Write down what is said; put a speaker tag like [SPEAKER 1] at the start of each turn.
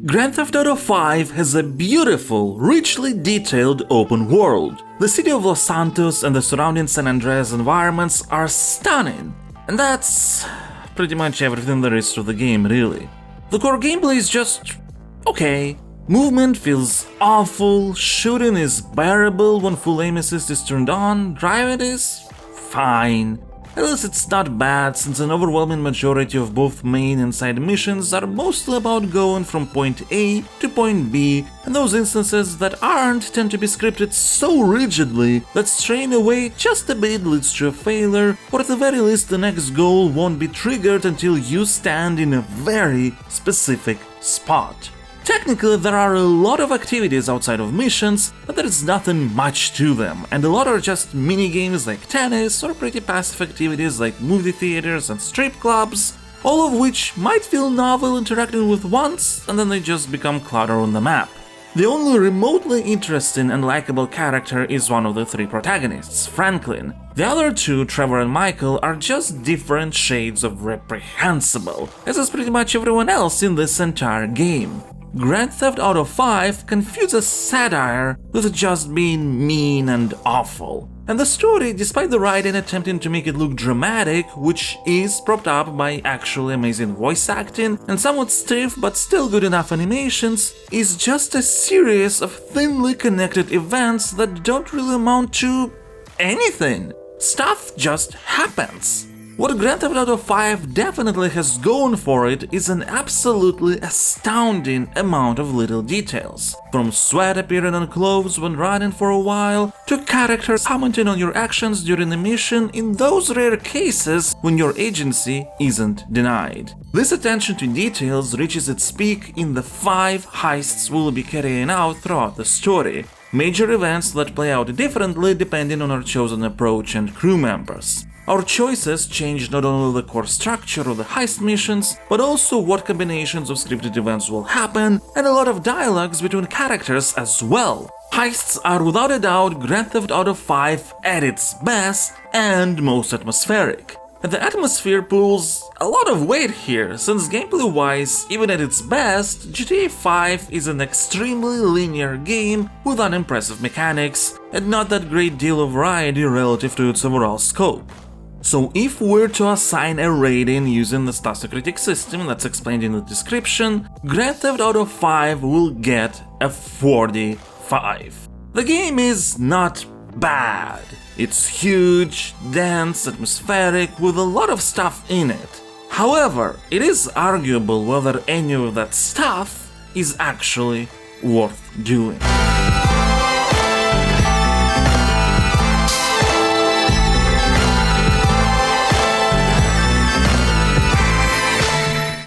[SPEAKER 1] Grand Theft Auto 5 has a beautiful, richly detailed open world. The city of Los Santos and the surrounding San Andreas environments are stunning, and that's pretty much everything there is to the game, really. The core gameplay is just okay. Movement feels awful, shooting is bearable when full aim assist is turned on, driving is fine. At least it's not bad, since an overwhelming majority of both main and side missions are mostly about going from point A to point B, and those instances that aren't tend to be scripted so rigidly that straying away just a bit leads to a failure, or at the very least the next goal won't be triggered until you stand in a very specific spot. Technically, there are a lot of activities outside of missions, but there is nothing much to them, and a lot are just mini-games like tennis or pretty passive activities like movie theaters and strip clubs, all of which might feel novel interacting with once, and then they just become clutter on the map. The only remotely interesting and likable character is one of the three protagonists, Franklin. The other two, Trevor and Michael, are just different shades of reprehensible, as is pretty much everyone else in this entire game. Grand Theft Auto 5 confuses satire with just being mean and awful. And the story, despite the writing attempting to make it look dramatic, which is propped up by actually amazing voice acting and somewhat stiff but still good enough animations, is just a series of thinly connected events that don't really amount to anything. Stuff just happens. What Grand Theft Auto 5 definitely has going for it is an absolutely astounding amount of little details. From sweat appearing on clothes when running for a while, to characters commenting on your actions during a mission in those rare cases when your agency isn't denied. This attention to details reaches its peak in the 5 heists we'll be carrying out throughout the story. Major events that play out differently depending on our chosen approach and crew members. Our choices change not only the core structure of the heist missions, but also what combinations of scripted events will happen, and a lot of dialogues between characters as well. Heists are without a doubt Grand Theft Auto 5 at its best and most atmospheric. And the atmosphere pulls a lot of weight here, since gameplay-wise, even at its best, GTA 5 is an extremely linear game with unimpressive mechanics, and not that great deal of variety relative to its overall scope. So if we're to assign a rating using the Stasocritic system that's explained in the description, Grand Theft Auto 5 will get a 45. The game is not bad. It's huge, dense, atmospheric, with a lot of stuff in it. However, it is arguable whether any of that stuff is actually worth doing.